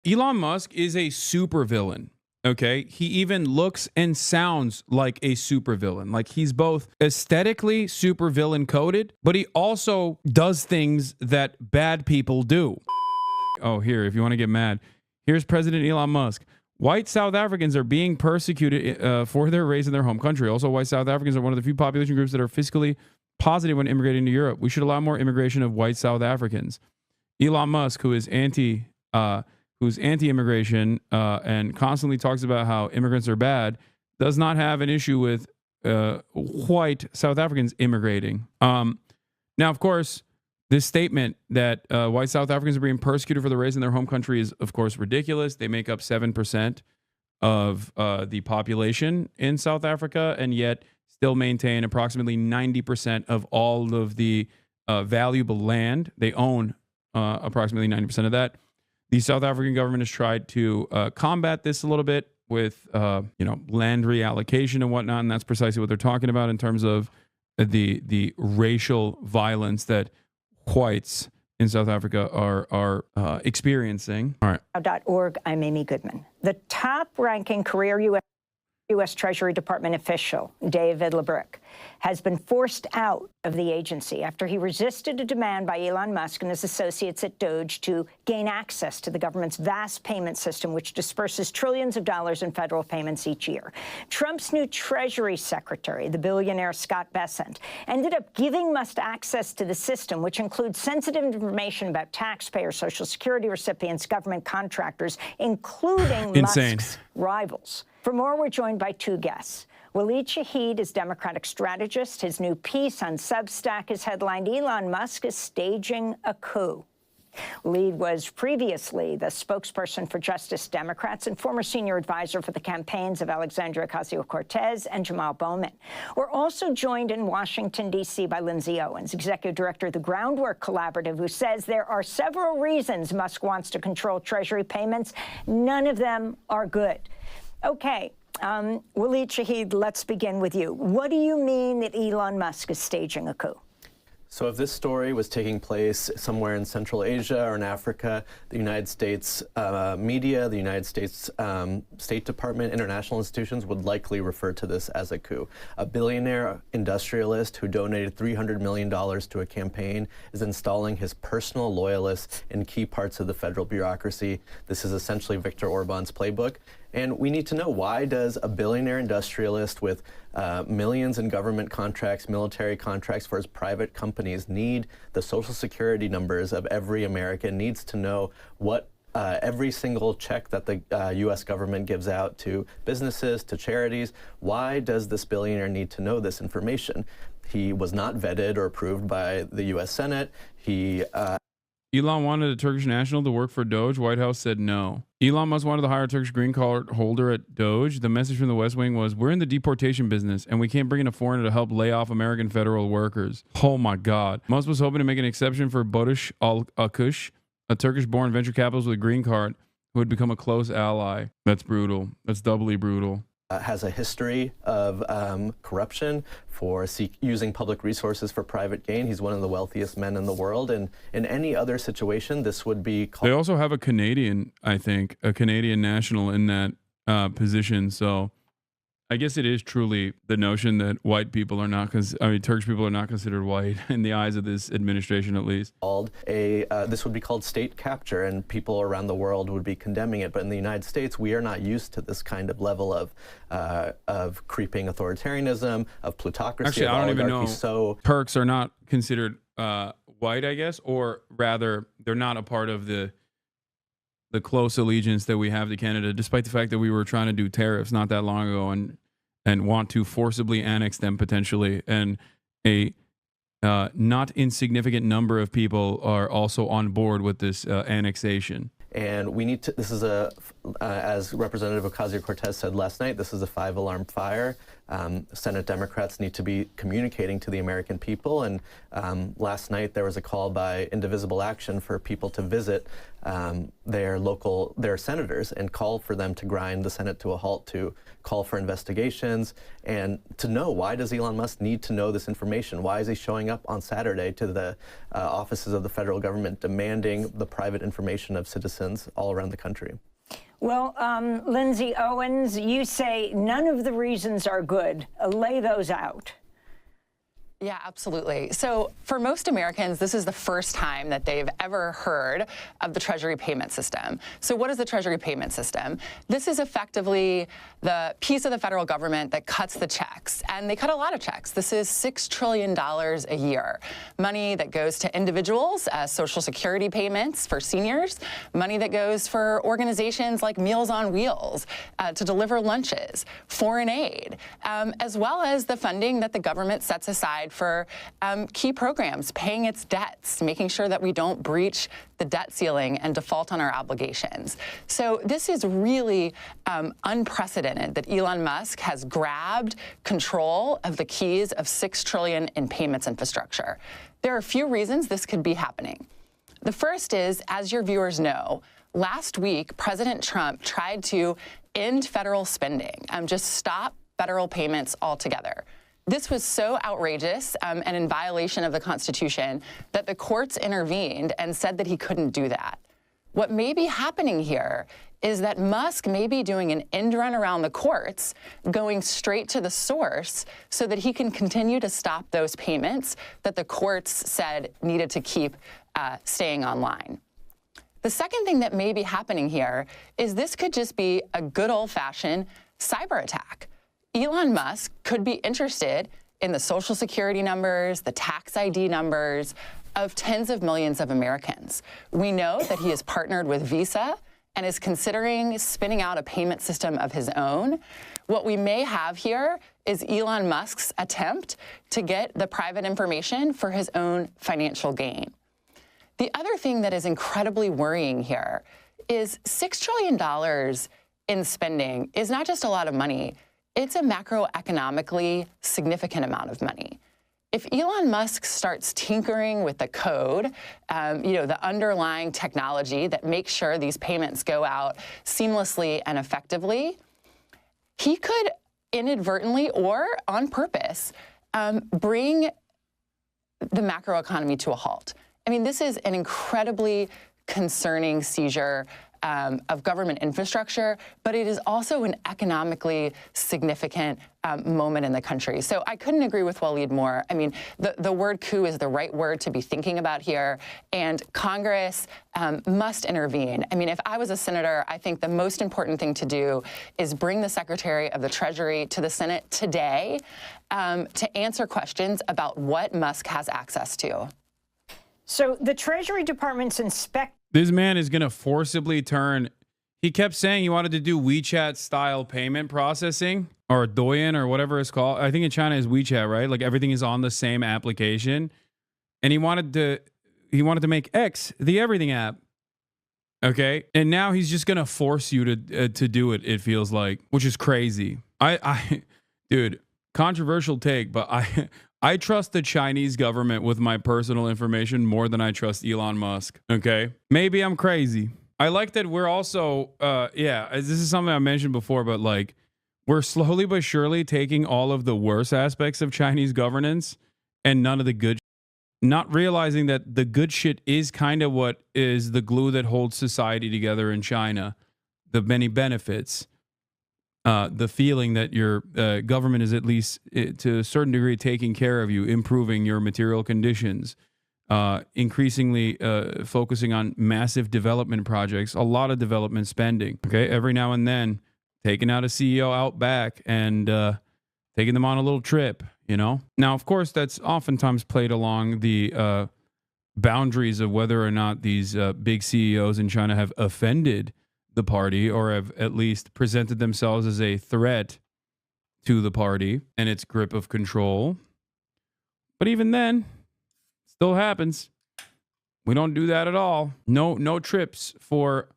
Elon Musk is a supervillain. Okay, he even looks and sounds like a supervillain. Like he's both aesthetically supervillain coded, but he also does things that bad people do. Oh, here, if you want to get mad, here's President Elon Musk. White South Africans are being persecuted for their race in their home country. Also, white South Africans are one of the few population groups that are fiscally positive when immigrating to Europe. We should allow more immigration of white South Africans. Elon Musk, who is who's anti-immigration and constantly talks about how immigrants are bad, does not have an issue with white South Africans immigrating. Now, of course, this statement that white South Africans are being persecuted for their race in their home country is, of course, ridiculous. They make up 7% of the population in South Africa, and yet still maintain approximately 90% of all of the valuable land. They own approximately 90% of that. The South African government has tried to combat this a little bit with, land reallocation and whatnot, and that's precisely what they're talking about in terms of the racial violence that whites in South Africa are experiencing. All right. .org, I'm Amy Goodman. The top-ranking career U.S. Treasury Department official, David LeBruck, has been forced out of the agency after he resisted a demand by Elon Musk and his associates at Doge to gain access to the government's vast payment system, which disperses trillions of dollars in federal payments each year. Trump's new Treasury Secretary, the billionaire Scott Bessent, ended up giving Musk access to the system, which includes sensitive information about taxpayers, Social Security recipients, government contractors, including Musk's rivals. For more, we're joined by two guests. Waleed Shahid is Democratic strategist. His new piece on Substack is headlined, "Elon Musk is staging a coup." Waleed was previously the spokesperson for Justice Democrats and former senior advisor for the campaigns of Alexandria Ocasio-Cortez and Jamal Bowman. We're also joined in Washington, D.C. by Lindsay Owens, executive director of the Groundwork Collaborative, who says there are several reasons Musk wants to control Treasury payments. None of them are good. Okay, Waleed Shahid, let's begin with you. What do you mean that Elon Musk is staging a coup? So if this story was taking place somewhere in Central Asia or in Africa, the United States media, the United States State Department, international institutions would likely refer to this as a coup. A billionaire industrialist who donated $300 million to a campaign is installing his personal loyalists in key parts of the federal bureaucracy. This is essentially Viktor Orban's playbook. And we need to know, why does a billionaire industrialist with millions in government contracts, military contracts for his private companies, need the Social Security numbers of every American, needs to know what every single check that the U.S. government gives out to businesses, to charities? Why does this billionaire need to know this information? He was not vetted or approved by the U.S. Senate. Elon wanted a Turkish national to work for Doge. White House said no. Elon Musk wanted to hire a Turkish green card holder at Doge. The message from the West Wing was, we're in the deportation business and we can't bring in a foreigner to help lay off American federal workers. Oh my God. Musk was hoping to make an exception for Barış Alkuş, a Turkish-born venture capitalist with a green card who had become a close ally. That's brutal. That's doubly brutal. Has a history of corruption for using public resources for private gain. He's one of the wealthiest men in the world, and in any other situation, this would be called. They also have a Canadian, I think, a Canadian national in that position. So I guess it is truly the notion that white people are not, Turkish people are not considered white in the eyes of this administration, at least. This would be called state capture, and people around the world would be condemning it. But in the United States, we are not used to this kind of level of creeping authoritarianism, of plutocracy. Actually, of I don't even know. So Turks are not considered white, I guess, or rather, they're not a part of the close allegiance that we have to Canada, despite the fact that we were trying to do tariffs not that long ago and want to forcibly annex them potentially. And a not insignificant number of people are also on board with this annexation. And we need to, this is as Representative Ocasio-Cortez said last night, this is a 5-alarm fire. Senate Democrats need to be communicating to the American people. And last night there was a call by Indivisible Action for people to visit their senators and call for them to grind the Senate to a halt, to call for investigations, and to know, why does Elon Musk need to know this information? Why is he showing up on Saturday to the offices of the federal government demanding the private information of citizens all around the country? Well, Lindsay Owens, you say none of the reasons are good. Lay those out. Yeah, absolutely. So for most Americans, this is the first time that they've ever heard of the Treasury payment system. So what is the Treasury payment system? This is effectively the piece of the federal government that cuts the checks, and they cut a lot of checks. This is $6 trillion a year, money that goes to individuals as Social Security payments for seniors, money that goes for organizations like Meals on Wheels to deliver lunches, foreign aid, as well as the funding that the government sets aside for key programs, paying its debts, making sure that we don't breach the debt ceiling and default on our obligations. So this is really unprecedented that Elon Musk has grabbed control of the keys of $6 trillion in payments infrastructure. There are a few reasons this could be happening. The first is, as your viewers know, last week, President Trump tried to end federal spending, just stop federal payments altogether. This was so outrageous and in violation of the Constitution that the courts intervened and said that he couldn't do that. What may be happening here is that Musk may be doing an end run around the courts, going straight to the source so that he can continue to stop those payments that the courts said needed to keep staying online. The second thing that may be happening here is this could just be a good old-fashioned cyber attack. Elon Musk could be interested in the Social Security numbers, the tax ID numbers of tens of millions of Americans. We know that he has partnered with Visa and is considering spinning out a payment system of his own. What we may have here is Elon Musk's attempt to get the private information for his own financial gain. The other thing that is incredibly worrying here is $6 trillion in spending is not just a lot of money. It's a macroeconomically significant amount of money. If Elon Musk starts tinkering with the code, the underlying technology that makes sure these payments go out seamlessly and effectively, he could inadvertently or on purpose bring the macroeconomy to a halt. I mean, this is an incredibly concerning seizure of government infrastructure, but it is also an economically significant moment in the country. So I couldn't agree with Waleed more. I mean, the word coup is the right word to be thinking about here, and Congress must intervene. I mean, if I was a senator, I think the most important thing to do is bring the Secretary of the Treasury to the Senate today to answer questions about what Musk has access to. So the Treasury Department's This man is going to forcibly turn. He kept saying he wanted to do WeChat-style payment processing, or Douyin, or whatever it's called. I think in China is WeChat, right? Like everything is on the same application. And he wanted to make X the everything app. Okay? And now he's just going to force you to do it, it feels like, which is crazy. Dude, controversial take, but I trust the Chinese government with my personal information more than I trust Elon Musk. Okay. Maybe I'm crazy. I like that we're also, this is something I mentioned before, but like we're slowly but surely taking all of the worst aspects of Chinese governance and none of the good, not realizing that the good shit is kind of what is the glue that holds society together in China. The many benefits. The feeling that your government is at least to a certain degree taking care of you, improving your material conditions, increasingly focusing on massive development projects, a lot of development spending. Okay, every now and then taking out a CEO out back and taking them on a little trip, you know? Now, of course, that's oftentimes played along the boundaries of whether or not these big CEOs in China have offended the party or have at least presented themselves as a threat to the party and its grip of control. But even then, it still happens. We don't do that at all. No trips for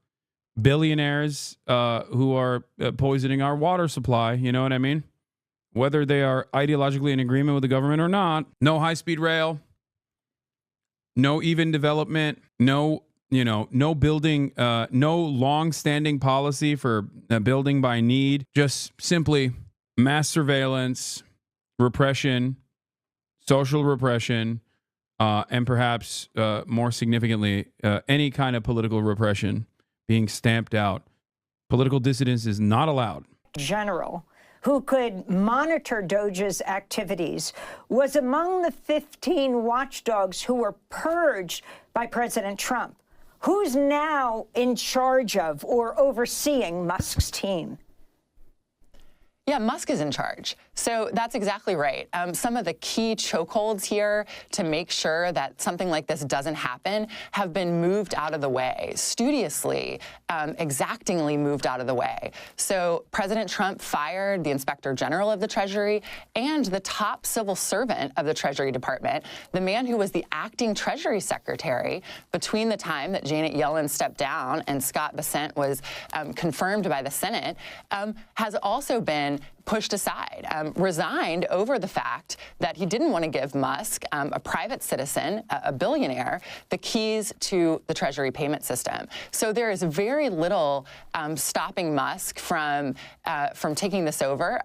billionaires who are poisoning our water supply. You know what I mean? whether they are ideologically in agreement with the government or not. No high-speed rail, no even development, no building, no long-standing policy for building by need, just simply mass surveillance, repression, social repression, and perhaps more significantly, any kind of political repression being stamped out. Political dissidence is not allowed. General who could monitor Doge's activities was among the 15 watchdogs who were purged by President Trump. Who's now in charge of or overseeing Musk's team? Yeah, Musk is in charge. So that's exactly right. Some of the key chokeholds here to make sure that something like this doesn't happen have been moved out of the way, studiously, exactingly moved out of the way. So President Trump fired the Inspector General of the Treasury and the top civil servant of the Treasury Department, the man who was the acting Treasury Secretary between the time that Janet Yellen stepped down and Scott Bessent was confirmed by the Senate, has also been pushed aside, resigned over the fact that he didn't want to give Musk, a private citizen, a billionaire, the keys to the Treasury payment system. So there is very little stopping Musk from taking this over.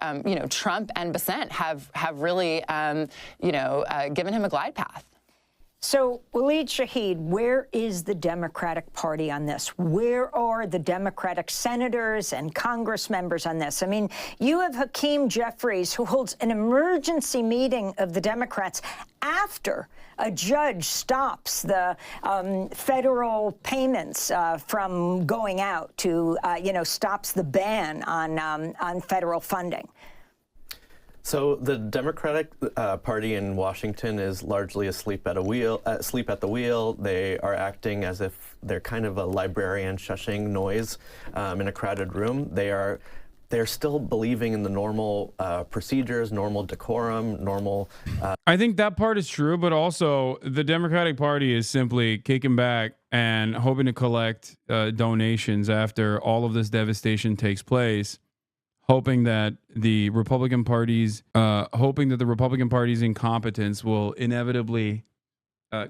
Trump and Bessent have really, given him a glide path. So, Waleed Shahid, where is the Democratic Party on this? Where are the Democratic senators and Congress members on this? I mean, you have Hakeem Jeffries, who holds an emergency meeting of the Democrats after a judge stops the federal payments from going out to, stops the ban on federal funding. So the Democratic Party in Washington is largely asleep at the wheel. They are acting as if they're kind of a librarian shushing noise in a crowded room. They're still believing in the normal procedures, normal decorum, normal. I think that part is true, but also the Democratic Party is simply kicking back and hoping to collect donations after all of this devastation takes place. Hoping that the Republican Party's incompetence will inevitably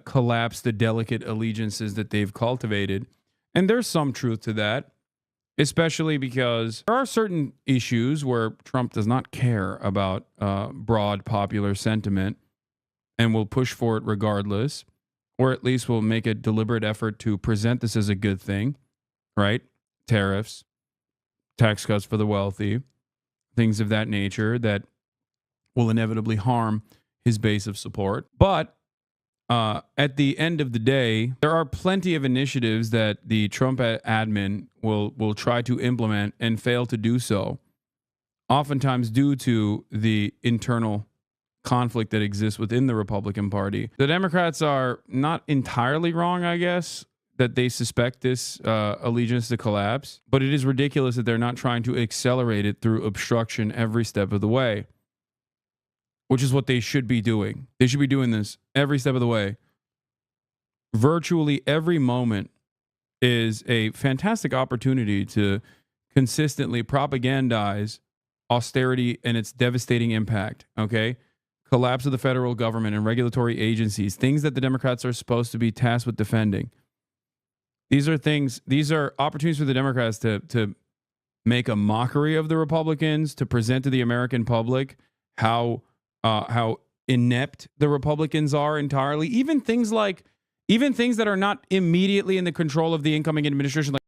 collapse the delicate allegiances that they've cultivated. And there's some truth to that, especially because there are certain issues where Trump does not care about broad popular sentiment and will push for it regardless, or at least will make a deliberate effort to present this as a good thing, right? Tariffs, tax cuts for the wealthy, things of that nature that will inevitably harm his base of support. But at the end of the day, there are plenty of initiatives that the Trump admin will try to implement and fail to do so, oftentimes due to the internal conflict that exists within the Republican Party. The Democrats are not entirely wrong, I guess, that they suspect this allegiance to collapse, but it is ridiculous that they're not trying to accelerate it through obstruction every step of the way, which is what they should be doing. They should be doing this every step of the way. Virtually every moment is a fantastic opportunity to consistently propagandize austerity and its devastating impact, okay? Collapse of the federal government and regulatory agencies, things that the Democrats are supposed to be tasked with defending. These are opportunities for the Democrats to make a mockery of the Republicans, to present to the American public how inept the Republicans are entirely. Even things that are not immediately in the control of the incoming administration, like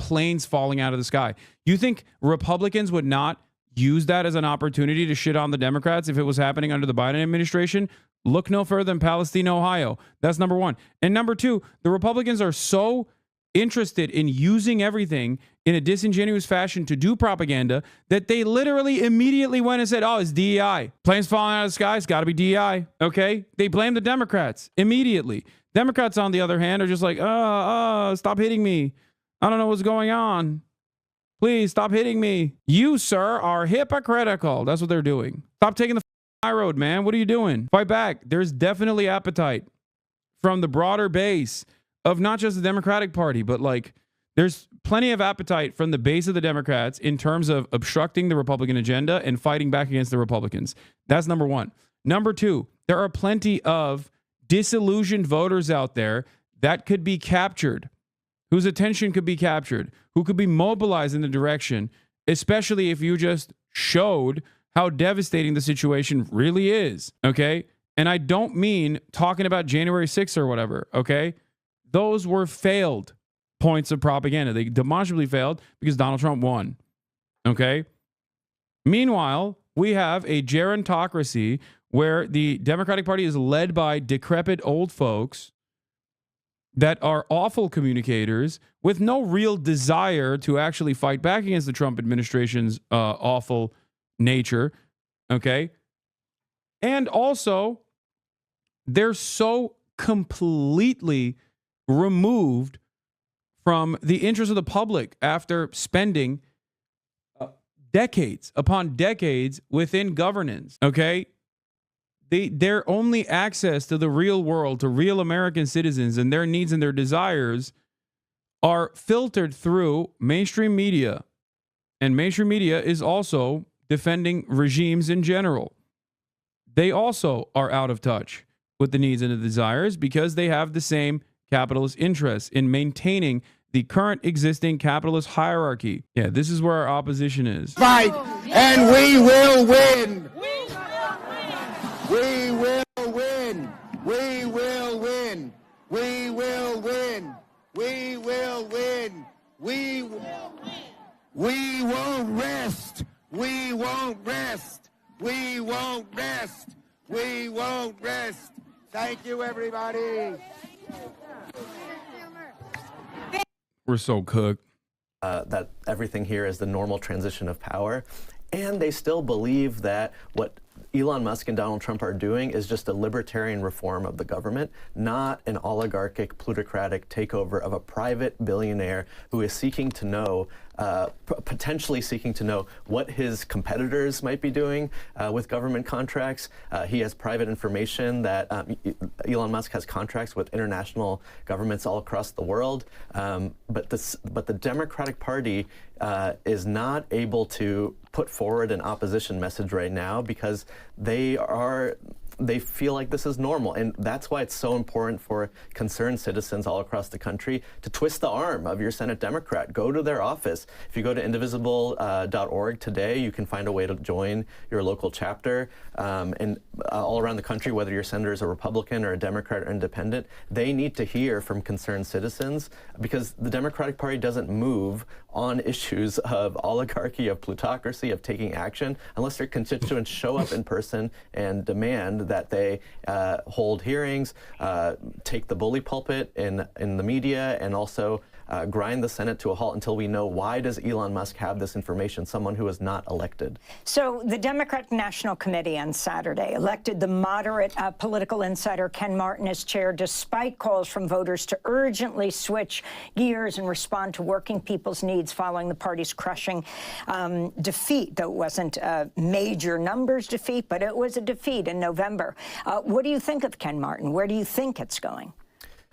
planes falling out of the sky. You think Republicans would not use that as an opportunity to shit on the Democrats if it was happening under the Biden administration? Look no further than Palestine, Ohio. That's number one. And number two, the Republicans are so interested in using everything in a disingenuous fashion to do propaganda that they literally immediately went and said, oh, it's DEI. Planes falling out of the sky, it's got to be DEI. Okay? They blame the Democrats immediately. Democrats, on the other hand, are just like, stop hitting me. I don't know what's going on. Please stop hitting me. You, sir, are hypocritical. That's what they're doing. Stop taking the high road, man. What are you doing? Fight back. There's definitely appetite from the broader base of not just the Democratic Party, but like There's plenty of appetite from the base of the Democrats in terms of obstructing the Republican agenda and fighting back against the Republicans. That's number one. Number two, there are plenty of disillusioned voters out there that could be captured, whose attention could be captured, who could be mobilized in the direction, especially if you just showed how devastating the situation really is, okay? And I don't mean talking about January 6th or whatever, okay? Those were failed points of propaganda. They demonstrably failed because Donald Trump won, okay? Meanwhile, we have a gerontocracy where the Democratic Party is led by decrepit old folks that are awful communicators with no real desire to actually fight back against the Trump administration's awful nature, okay? And also, they're so completely removed from the interest of the public after spending decades upon decades within governance, okay? Their only access to the real world, to real American citizens and their needs and their desires are filtered through mainstream media. And mainstream media is also defending regimes in general. They also are out of touch with the needs and the desires because they have the same capitalist interests in maintaining the current existing capitalist hierarchy. Yeah, this is where our opposition is. Fight, and we will win. We will win. We will win. We will win. We will win. We won't rest. We won't rest. We won't rest. We won't rest. Thank you, everybody. We're so cooked. That everything here is the normal transition of power. And they still believe that what Elon Musk and Donald Trump are doing is just a libertarian reform of the government, not an oligarchic, plutocratic takeover of a private billionaire who is seeking to know, potentially seeking to know what his competitors might be doing with government contracts. He has private information that Elon Musk has contracts with international governments all across the world. But the Democratic Party is not able to put forward an opposition message right now because they feel like this is normal. And that's why it's so important for concerned citizens all across the country to twist the arm of your Senate Democrat. Go to their office. If you go to indivisible.org today, you can find a way to join your local chapter. And all around the country, whether your senator is a Republican or a Democrat or independent, they need to hear from concerned citizens because the Democratic Party doesn't move on issues of oligarchy, of plutocracy, of taking action, unless their constituents show up in person and demand that they hold hearings, take the bully pulpit in the media, and also grind the Senate to a halt until we know why does Elon Musk have this information, someone who is not elected. So the Democratic National Committee on Saturday elected the moderate political insider Ken Martin as chair, despite calls from voters to urgently switch gears and respond to working people's needs following the party's crushing defeat, though it wasn't a major numbers defeat, but it was a defeat in November. What do you think of Ken Martin? Where do you think it's going?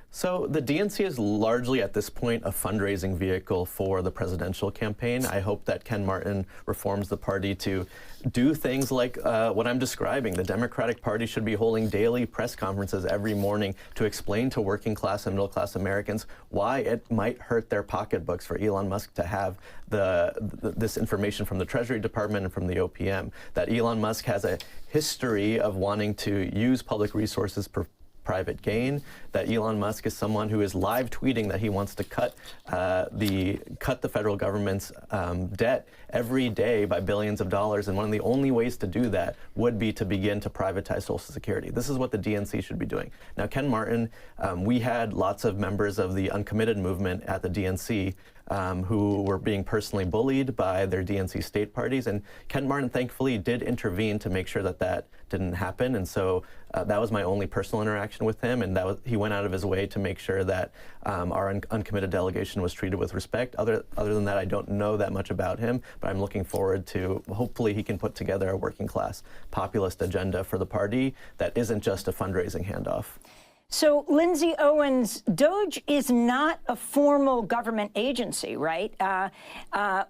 So the DNC is largely at this point a fundraising vehicle for the presidential campaign. I hope that Ken Martin reforms the party to do things like what I'm describing. The Democratic Party should be holding daily press conferences every morning to explain to working class and middle class Americans why it might hurt their pocketbooks for Elon Musk to have this information from the Treasury Department and from the OPM. That Elon Musk has a history of wanting to use public resources for private gain, that Elon Musk is someone who is live tweeting that he wants to cut the federal government's debt every day by billions of dollars, and one of the only ways to do that would be to begin to privatize Social Security. This is what the DNC should be doing. Now, Ken Martin, we had lots of members of the uncommitted movement at the DNC who were being personally bullied by their DNC state parties, and Ken Martin thankfully did intervene to make sure that that didn't happen, and so that was my only personal interaction with him, and he went out of his way to make sure that our uncommitted delegation was treated with respect. Other than that, I don't know that much about him, but I'm looking forward to hopefully he can put together a working class populist agenda for the party that isn't just a fundraising handoff. So, Lindsay Owens, DOGE is not a formal government agency, right?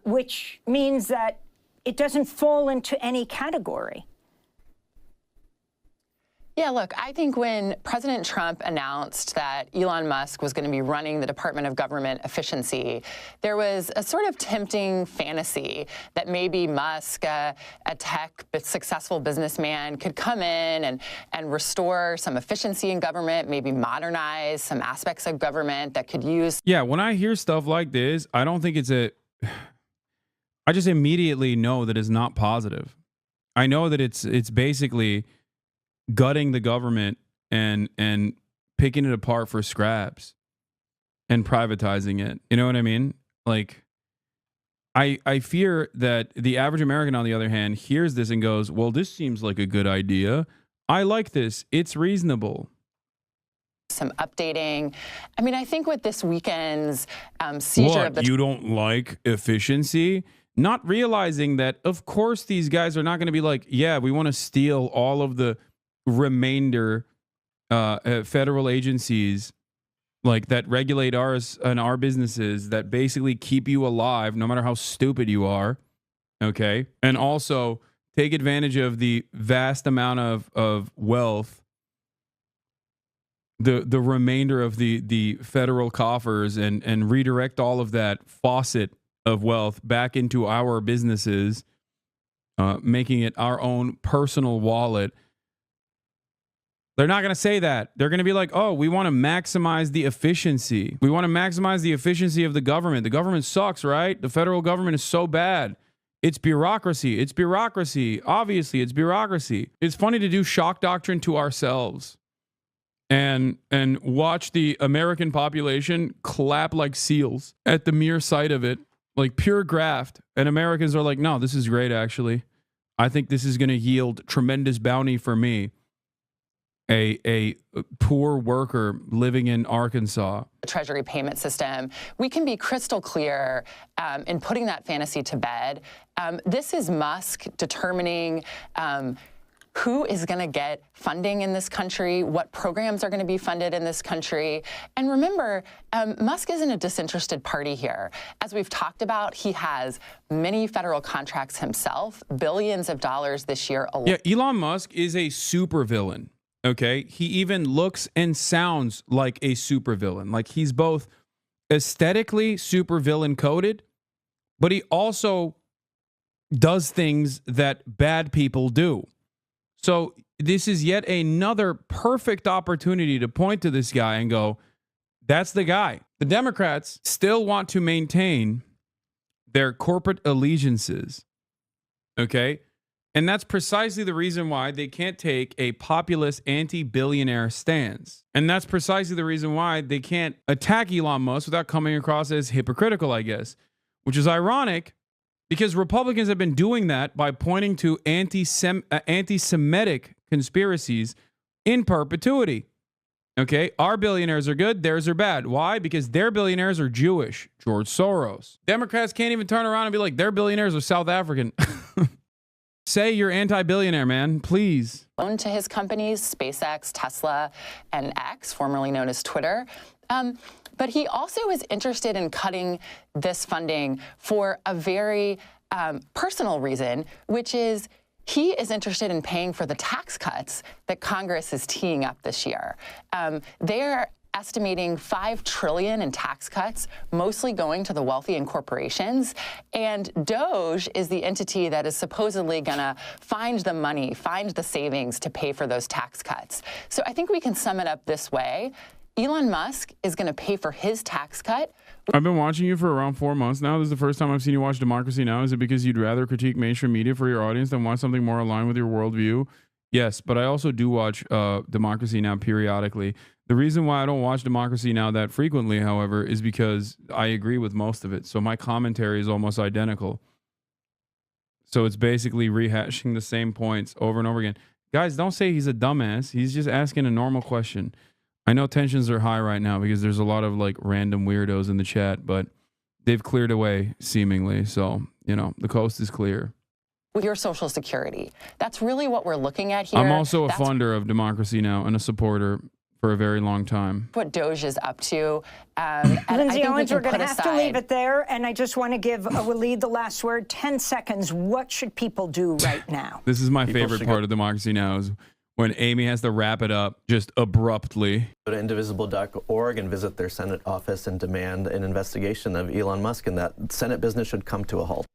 Which means that it doesn't fall into any category. Yeah, look, I think when President Trump announced that Elon Musk was going to be running the Department of Government Efficiency, there was a sort of tempting fantasy that maybe Musk, a tech but successful businessman, could come in and restore some efficiency in government, maybe modernize some aspects of government that could use. Yeah, when I hear stuff like this, I don't think I just immediately know that it's not positive. I know that it's basically gutting the government and picking it apart for scraps and privatizing it. You know what I mean? Like, I fear that the average American, on the other hand, hears this and goes, well, this seems like a good idea. I like this. It's reasonable. Some updating. I mean, I think with this weekend's seizure of the... You don't like efficiency? Not realizing that, of course, these guys are not going to be like, yeah, we want to steal all of the remainder federal agencies like that regulate ours and our businesses, that basically keep you alive no matter how stupid you are, okay, and also take advantage of the vast amount of wealth, the remainder of the federal coffers, and redirect all of that faucet of wealth back into our businesses, making it our own personal wallet. They're not going to say that. They're going to be like, oh, we want to maximize the efficiency. We want to maximize the efficiency of the government. The government sucks, right? The federal government is so bad. It's bureaucracy. It's bureaucracy. Obviously, it's bureaucracy. It's funny to do shock doctrine to ourselves and watch the American population clap like seals at the mere sight of it, like pure graft. And Americans are like, no, this is great, actually. I think this is going to yield tremendous bounty for me. A poor worker living in Arkansas. The Treasury payment system, we can be crystal clear in putting that fantasy to bed. This is Musk determining who is going to get funding in this country, what programs are going to be funded in this country. And remember, Musk isn't a disinterested party here. As we've talked about, he has many federal contracts himself, billions of dollars this year alone. Yeah, Elon Musk is a supervillain. Okay, he even looks and sounds like a supervillain. Like, he's both aesthetically supervillain coded, but he also does things that bad people do. So this is yet another perfect opportunity to point to this guy and go, that's the guy. The Democrats still want to maintain their corporate allegiances. Okay? And that's precisely the reason why they can't take a populist anti-billionaire stance. And that's precisely the reason why they can't attack Elon Musk without coming across as hypocritical, I guess. Which is ironic, because Republicans have been doing that by pointing to anti-Semitic conspiracies in perpetuity. Okay, our billionaires are good, theirs are bad. Why? Because their billionaires are Jewish. George Soros. Democrats can't even turn around and be like, their billionaires are South African. Say you're anti-billionaire, man, please. Owned to his companies, SpaceX, Tesla, and X, formerly known as Twitter. But he also is interested in cutting this funding for a very personal reason, which is he is interested in paying for the tax cuts that Congress is teeing up this year. They're estimating $5 trillion in tax cuts, mostly going to the wealthy and corporations. And DOGE is the entity that is supposedly going to find the money, find the savings to pay for those tax cuts. So I think we can sum it up this way. Elon Musk is going to pay for his tax cut. I've been watching you for around 4 months now. This is the first time I've seen you watch Democracy Now! Is it because you'd rather critique mainstream media for your audience than watch something more aligned with your worldview? Yes, but I also do watch Democracy Now! Periodically. The reason why I don't watch Democracy Now! That frequently, however, is because I agree with most of it. So my commentary is almost identical. So it's basically rehashing the same points over and over again. Guys, don't say he's a dumbass. He's just asking a normal question. I know tensions are high right now because there's a lot of like random weirdos in the chat, but they've cleared away seemingly. So, you know, the coast is clear. With your Social Security. That's really what we're looking at here. I'm also a funder of Democracy Now! And a supporter. for a very long time. What Doge is up to. And Lindsay Owens, we're going going to have to leave it there. And I just want to give Waleed the last word. 10 seconds. What should people do right now? This is my favorite part of Democracy Now! Is when Amy has to wrap it up just abruptly. Go to indivisible.org and visit their Senate office and demand an investigation of Elon Musk, and that Senate business should come to a halt.